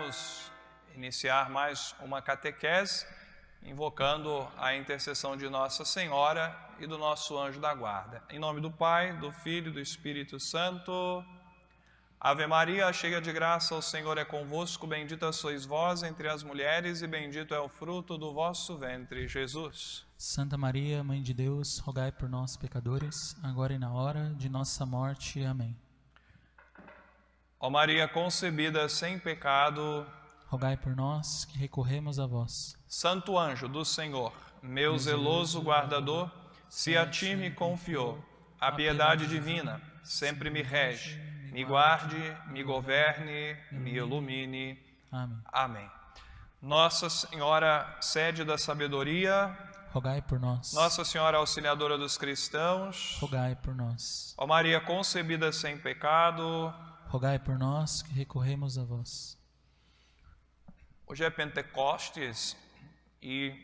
vamos iniciar mais uma catequese, invocando a intercessão de Nossa Senhora e do nosso anjo da guarda. Em nome do Pai, do Filho e do Espírito Santo. Ave Maria, cheia de graça, o Senhor é convosco, bendita sois vós entre as mulheres e bendito é o fruto do vosso ventre, Jesus. Santa Maria, Mãe de Deus, rogai por nós, pecadores, agora e na hora de nossa morte. Amém. Ó Maria concebida sem pecado, rogai por nós que recorremos a vós. Santo anjo do Senhor, meu zeloso guardador, se a ti me confiou, a piedade divina sempre me rege, me guarde, me governe, me ilumine. Amém. Amém. Nossa Senhora, sede da sabedoria, rogai por nós. Nossa Senhora, auxiliadora dos cristãos, rogai por nós. Ó Maria concebida sem pecado, rogai por nós que recorremos a vós. Hoje é Pentecostes e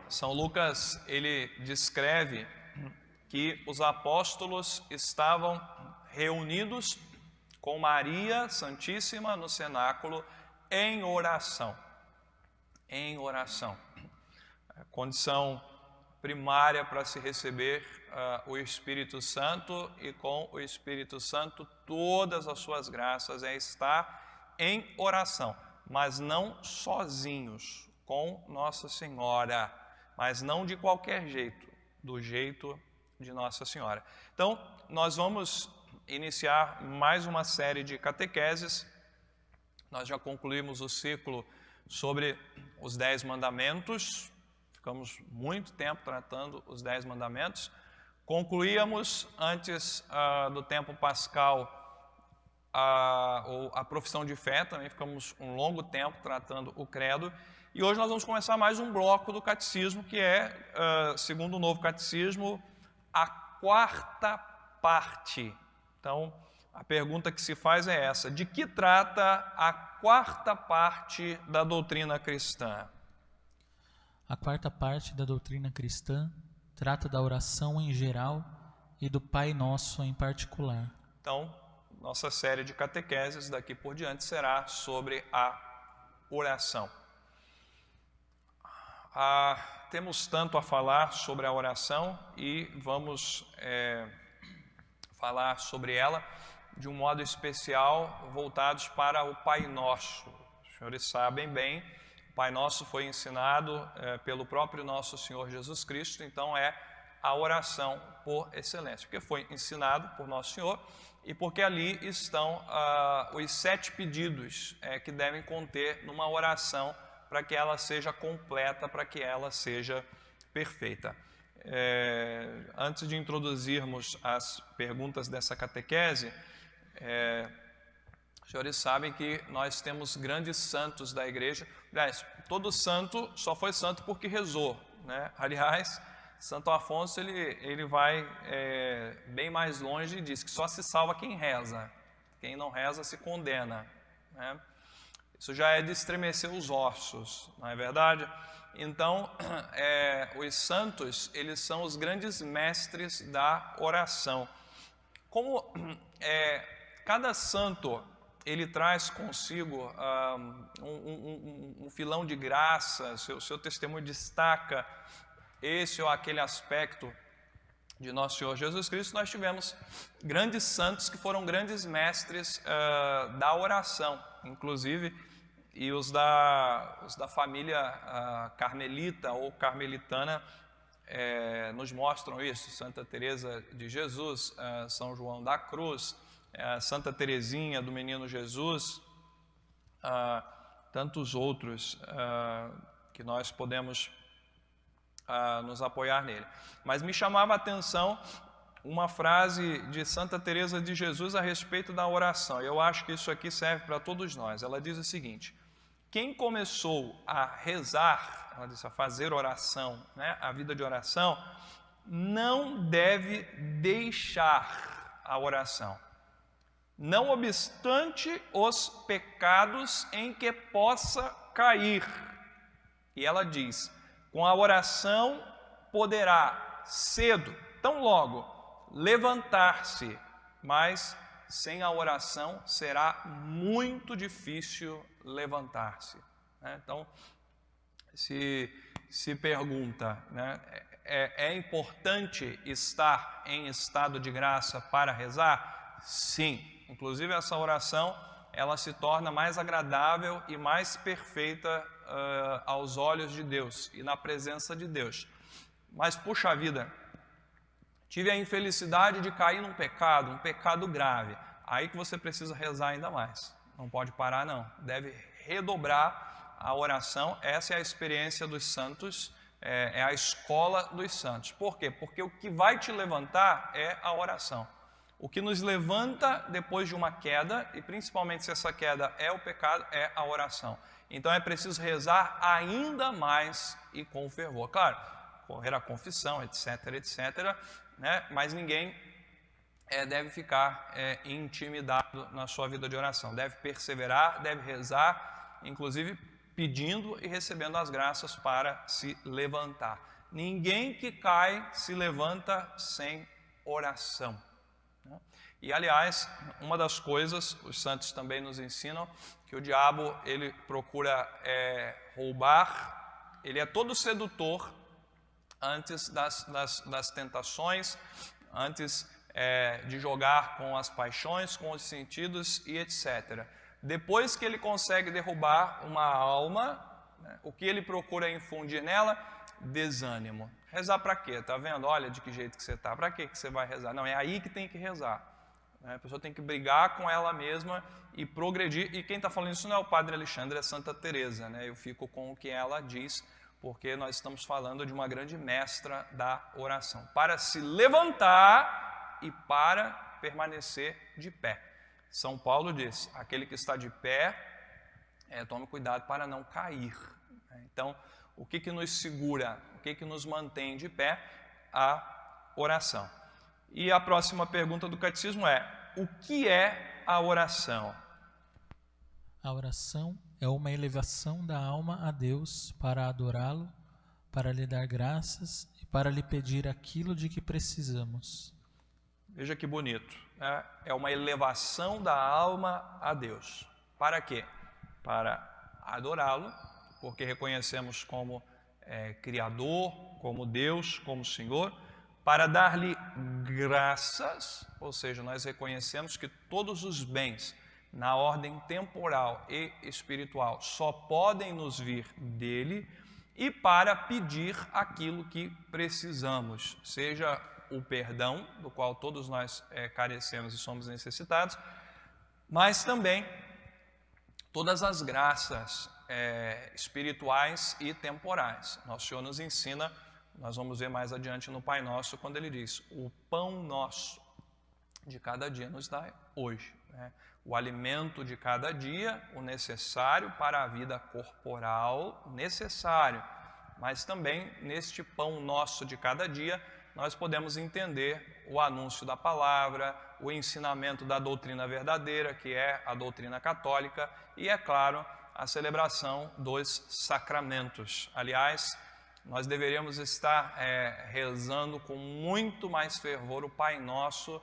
São Lucas, ele descreve que os apóstolos estavam reunidos com Maria Santíssima no cenáculo em oração. Em oração. A condição primária para se receber o Espírito Santo, e com o Espírito Santo todas as suas graças, é estar em oração, mas não sozinhos, com Nossa Senhora, mas não de qualquer jeito, do jeito de Nossa Senhora. Então, nós vamos iniciar mais uma série de catequeses. Nós já concluímos o ciclo sobre os 10 mandamentos, ficamos muito tempo tratando os 10 mandamentos. Concluíamos, antes do tempo pascal, a profissão de fé, também ficamos um longo tempo tratando o credo. E hoje nós vamos começar mais um bloco do catecismo, que é, segundo o novo catecismo, a quarta parte. Então, a pergunta que se faz é essa: de que trata a quarta parte da doutrina cristã? A quarta parte da doutrina cristã trata da oração em geral e do Pai Nosso em particular. Então, nossa série de catequeses daqui por diante será sobre a oração. Temos tanto a falar sobre a oração e vamos falar sobre ela de um modo especial, voltados para o Pai Nosso. Os senhores sabem bem, o Pai Nosso foi ensinado pelo próprio nosso Senhor Jesus Cristo, então é a oração por excelência, porque foi ensinado por nosso Senhor e porque ali estão os 7 pedidos que devem conter numa oração para que ela seja completa, para que ela seja perfeita. Antes de introduzirmos as perguntas dessa catequese, os senhores sabem que nós temos grandes santos da igreja. Aliás, todo santo só foi santo porque rezou, né? Aliás, Santo Afonso ele vai bem mais longe e diz que só se salva quem reza. Quem não reza se condena, né? Isso já é de estremecer os ossos, não é verdade? Então, os santos, eles são os grandes mestres da oração. Como cada santo, ele traz consigo um filão de graça, seu testemunho destaca esse ou aquele aspecto de nosso Senhor Jesus Cristo. Nós tivemos grandes santos que foram grandes mestres da oração, inclusive, e os da família carmelita ou carmelitana nos mostram isso. Santa Teresa de Jesus, São João da Cruz, Santa Teresinha do Menino Jesus, tantos outros que nós podemos nos apoiar nele. Mas me chamava a atenção uma frase de Santa Teresa de Jesus a respeito da oração. Eu acho que isso aqui serve para todos nós. Ela diz o seguinte: quem começou a rezar, ela diz, a fazer oração, né, a vida de oração, não deve deixar a oração, não obstante os pecados em que possa cair. E ela diz: com a oração poderá cedo, tão logo, levantar-se, mas sem a oração será muito difícil levantar-se. Né? Então, se pergunta, né, é importante estar em estado de graça para rezar? Sim. Inclusive essa oração, ela se torna mais agradável e mais perfeita aos olhos de Deus e na presença de Deus. Mas, puxa vida, tive a infelicidade de cair num pecado, um pecado grave. Aí que você precisa rezar ainda mais. Não pode parar, não. Deve redobrar a oração. Essa é a experiência dos santos, é a escola dos santos. Por quê? Porque o que vai te levantar é a oração. O que nos levanta depois de uma queda, e principalmente se essa queda é o pecado, é a oração. Então é preciso rezar ainda mais e com fervor. Claro, correr a confissão, etc, etc, né? Mas ninguém deve ficar intimidado na sua vida de oração. Deve perseverar, deve rezar, inclusive pedindo e recebendo as graças para se levantar. Ninguém que cai se levanta sem oração. E, aliás, uma das coisas, os santos também nos ensinam, que o diabo, ele procura roubar, ele é todo sedutor antes das tentações, antes de jogar com as paixões, com os sentidos e etc. Depois que ele consegue derrubar uma alma, né, o que ele procura infundir nela? Desânimo. Rezar para quê? Tá vendo? Olha de que jeito que você está. Para que você vai rezar? Não, é aí que tem que rezar. A pessoa tem que brigar com ela mesma e progredir. E quem está falando isso não é o Padre Alexandre, é Santa Teresa, né? Eu fico com o que ela diz, porque nós estamos falando de uma grande mestra da oração. Para se levantar e para permanecer de pé. São Paulo diz, aquele que está de pé, tome cuidado para não cair. Então, o que nos segura, o que nos mantém de pé? A oração. E a próxima pergunta do catecismo é: o que é a oração? A oração é uma elevação da alma a Deus para adorá-lo, para lhe dar graças e para lhe pedir aquilo de que precisamos. Veja que bonito, né? É uma elevação da alma a Deus. Para quê? Para adorá-lo, porque reconhecemos como Criador, como Deus, como Senhor, para dar-lhe graças, ou seja, nós reconhecemos que todos os bens na ordem temporal e espiritual só podem nos vir dele, e para pedir aquilo que precisamos, seja o perdão, do qual todos nós carecemos e somos necessitados, mas também todas as graças espirituais e temporais. Nosso Senhor nos ensina, nós vamos ver mais adiante no Pai Nosso, quando ele diz: o pão nosso de cada dia nos dai hoje. Né? O alimento de cada dia, o necessário para a vida corporal, necessário. Mas também, neste pão nosso de cada dia, nós podemos entender o anúncio da palavra, o ensinamento da doutrina verdadeira, que é a doutrina católica, e, é claro, a celebração dos sacramentos. Aliás, nós deveríamos estar rezando com muito mais fervor o Pai Nosso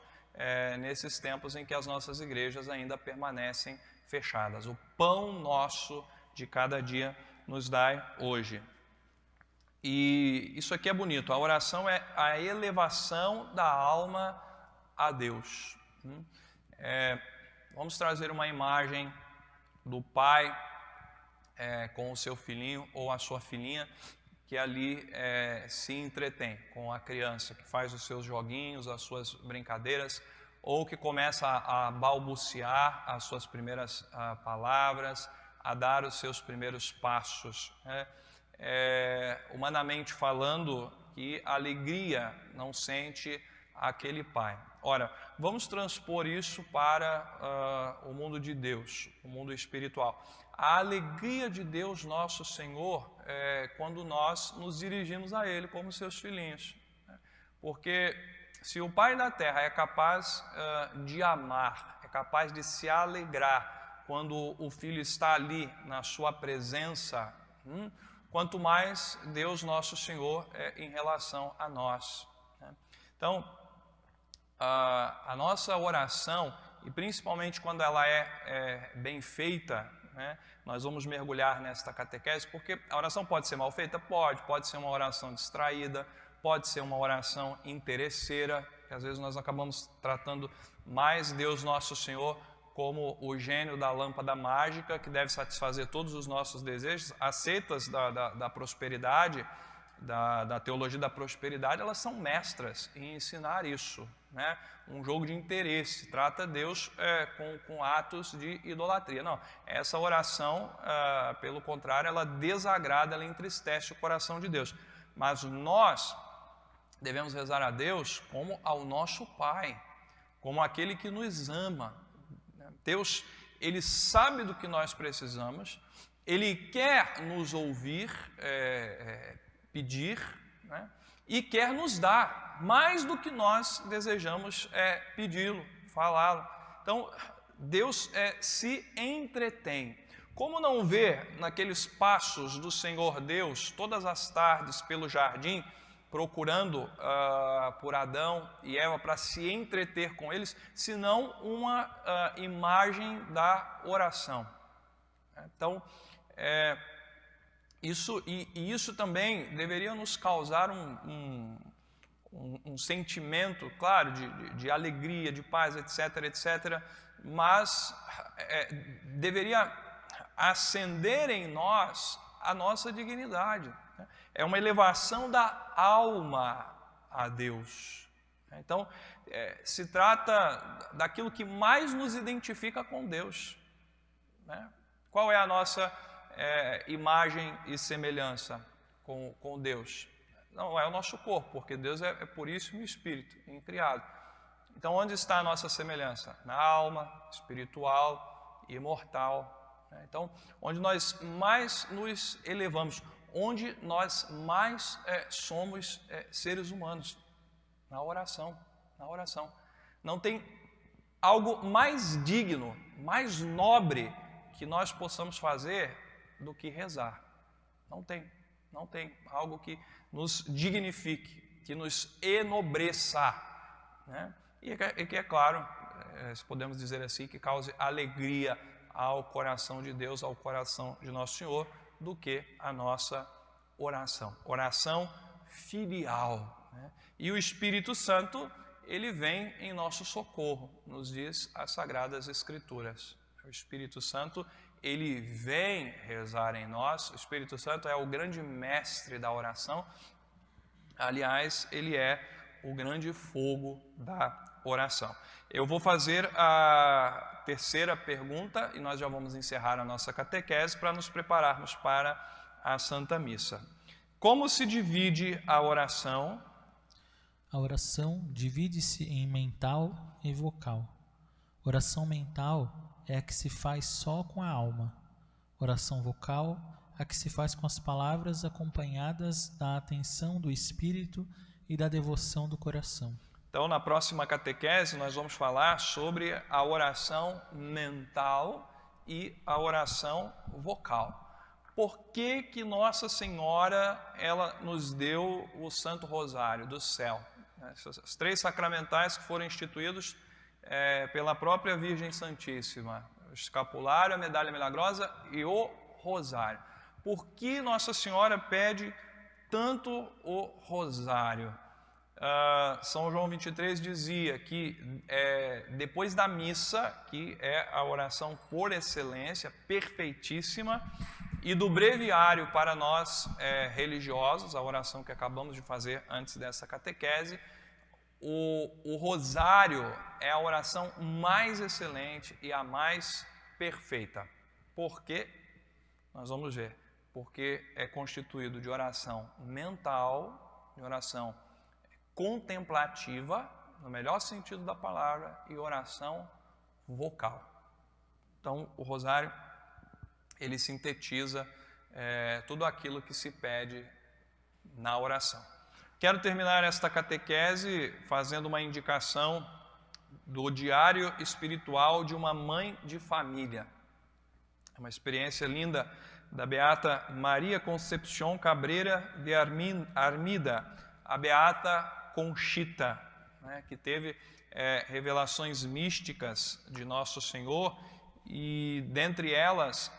nesses tempos em que as nossas igrejas ainda permanecem fechadas. O pão nosso de cada dia nos dai hoje. E isso aqui é bonito, a oração é a elevação da alma a Deus. Vamos trazer uma imagem do pai com o seu filhinho ou a sua filhinha, que ali se entretém com a criança, que faz os seus joguinhos, as suas brincadeiras, ou que começa a balbuciar as suas primeiras palavras, a dar os seus primeiros passos. Humanamente falando, que alegria não sente aquele pai. Ora, vamos transpor isso para o mundo de Deus, o mundo espiritual. A alegria de Deus nosso Senhor é quando nós nos dirigimos a Ele como seus filhinhos. Porque se o Pai da Terra é capaz de amar, é capaz de se alegrar quando o Filho está ali na sua presença, quanto mais Deus nosso Senhor em relação a nós. Então, a nossa oração e principalmente quando ela é bem feita, né? Nós vamos mergulhar nesta catequese, porque a oração pode ser mal feita? Pode ser uma oração distraída, pode ser uma oração interesseira, que às vezes nós acabamos tratando mais Deus Nosso Senhor como o gênio da lâmpada mágica que deve satisfazer todos os nossos desejos. As seitas da prosperidade, da teologia da prosperidade, elas são mestras em ensinar isso, né? Um jogo de interesse, trata Deus com atos de idolatria. Não, essa oração, pelo contrário, ela desagrada, ela entristece o coração de Deus. Mas nós devemos rezar a Deus como ao nosso Pai, como aquele que nos ama. Deus, Ele sabe do que nós precisamos, Ele quer nos ouvir, pedir, né? E quer nos dar mais do que nós desejamos pedi-lo, falá-lo. Então, Deus se entretém. Como não ver naqueles passos do Senhor Deus, todas as tardes pelo jardim, procurando por Adão e Eva para se entreter com eles, senão uma imagem da oração. Então, isso também deveria nos causar um sentimento, claro, de alegria, de paz, etc., mas deveria acender em nós a nossa dignidade. É uma elevação da alma a Deus. Então, se trata daquilo que mais nos identifica com Deus, né? Qual é a nossa imagem e semelhança com Deus? Não é o nosso corpo, porque Deus é puríssimo espírito, incriado. Então, onde está a nossa semelhança? Na alma, espiritual e imortal. Então, onde nós mais nos elevamos, onde nós mais somos seres humanos, na oração, na oração. Não tem algo mais digno, mais nobre que nós possamos fazer do que rezar. Não tem algo que nos dignifique, que nos enobreça, né? E que é claro, se podemos dizer assim, que cause alegria ao coração de Deus, ao coração de Nosso Senhor, do que a nossa oração filial, né? E o Espírito Santo, ele vem em nosso socorro, nos diz as Sagradas Escrituras. O Espírito Santo, ele vem rezar em nós. O Espírito Santo é o grande mestre da oração. Aliás, ele é o grande fogo da oração. Eu vou fazer a terceira pergunta e nós já vamos encerrar a nossa catequese para nos prepararmos para a Santa Missa. Como se divide a oração? A oração divide-se em mental e vocal. Oração mental é a que se faz só com a alma. Oração vocal, a que se faz com as palavras acompanhadas da atenção do espírito e da devoção do coração. Então, na próxima catequese, nós vamos falar sobre a oração mental e a oração vocal. Por que Nossa Senhora ela nos deu o Santo Rosário do céu? Os 3 sacramentais que foram instituídos pela própria Virgem Santíssima, o escapulário, a medalha milagrosa e o rosário. Por que Nossa Senhora pede tanto o rosário? São João 23 dizia que depois da missa, que é a oração por excelência, perfeitíssima, e do breviário para nós religiosos, a oração que acabamos de fazer antes dessa catequese, o rosário é a oração mais excelente e a mais perfeita. Por quê? Nós vamos ver. Porque é constituído de oração mental, de oração contemplativa, no melhor sentido da palavra, e oração vocal. Então, o rosário, ele sintetiza tudo aquilo que se pede na oração. Quero terminar esta catequese fazendo uma indicação do diário espiritual de uma mãe de família. É uma experiência linda da beata Maria Concepción Cabrera de Armida, a beata Conchita, né, que teve revelações místicas de Nosso Senhor, e dentre elas,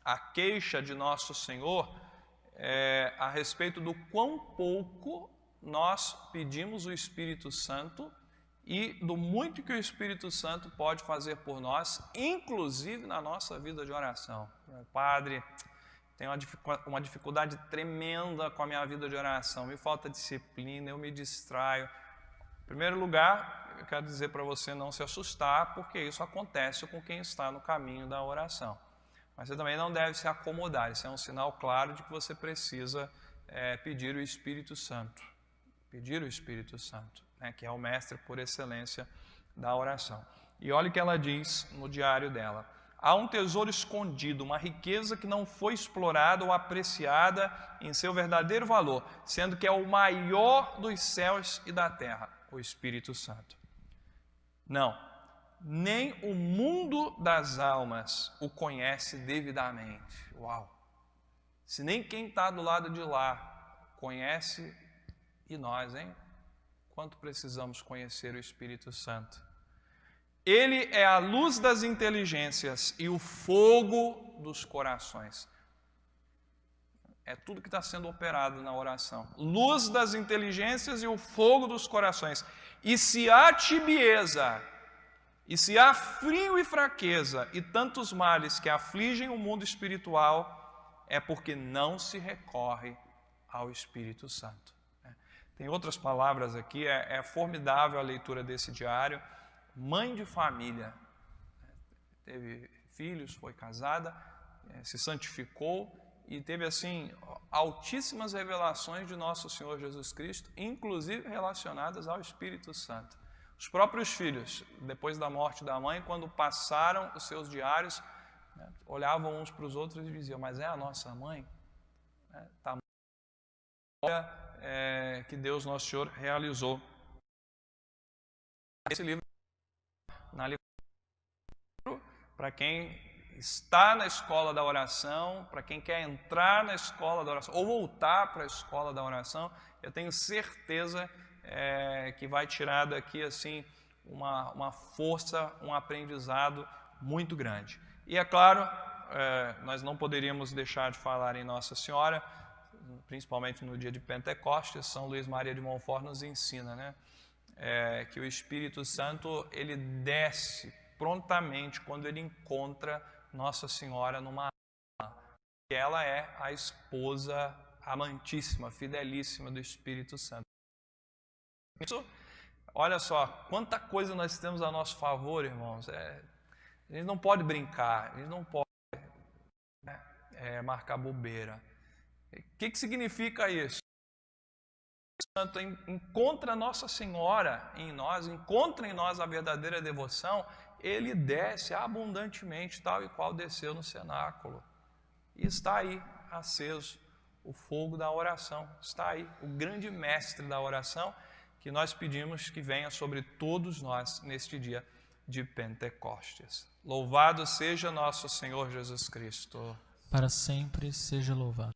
a queixa de Nosso Senhor a respeito do quão pouco nós pedimos o Espírito Santo e do muito que o Espírito Santo pode fazer por nós, inclusive na nossa vida de oração. Padre, tenho uma dificuldade tremenda com a minha vida de oração, me falta disciplina, eu me distraio. Em primeiro lugar, eu quero dizer para você não se assustar, porque isso acontece com quem está no caminho da oração. Mas você também não deve se acomodar, isso é um sinal claro de que você precisa pedir o Espírito Santo. Pedir o Espírito Santo, né, que é o mestre por excelência da oração. E olha o que ela diz no diário dela. Há um tesouro escondido, uma riqueza que não foi explorada ou apreciada em seu verdadeiro valor, sendo que é o maior dos céus e da terra, o Espírito Santo. Não, nem o mundo das almas o conhece devidamente. Uau! Se nem quem está do lado de lá conhece, e nós, hein? Quanto precisamos conhecer o Espírito Santo? Ele é a luz das inteligências e o fogo dos corações. É tudo que está sendo operado na oração. Luz das inteligências e o fogo dos corações. E se há tibieza, e se há frio e fraqueza, e tantos males que afligem o mundo espiritual, é porque não se recorre ao Espírito Santo. Tem outras palavras aqui, é formidável a leitura desse diário. Mãe de família, teve filhos, foi casada, se santificou e teve assim altíssimas revelações de Nosso Senhor Jesus Cristo, inclusive relacionadas ao Espírito Santo. Os próprios filhos, depois da morte da mãe, quando passaram os seus diários, olhavam uns para os outros e diziam: mas é a nossa mãe? Que Deus Nosso Senhor realizou. Esse livro, na livro, para quem está na escola da oração, para quem quer entrar na escola da oração, ou voltar para a escola da oração, eu tenho certeza que vai tirar daqui assim uma força, um aprendizado muito grande. E é claro, nós não poderíamos deixar de falar em Nossa Senhora, principalmente no dia de Pentecostes. São Luís Maria de Montfort nos ensina, né, que o Espírito Santo ele desce prontamente quando ele encontra Nossa Senhora numa alma, que ela é a esposa amantíssima, fidelíssima do Espírito Santo. Isso, olha só, quanta coisa nós temos a nosso favor, irmãos. A gente não pode brincar, a gente não pode marcar bobeira. O que significa isso? O Espírito Santo encontra Nossa Senhora em nós, encontra em nós a verdadeira devoção, ele desce abundantemente, tal e qual desceu no cenáculo. E está aí, aceso, o fogo da oração. Está aí, o grande mestre da oração, que nós pedimos que venha sobre todos nós neste dia de Pentecostes. Louvado seja nosso Senhor Jesus Cristo. Para sempre seja louvado.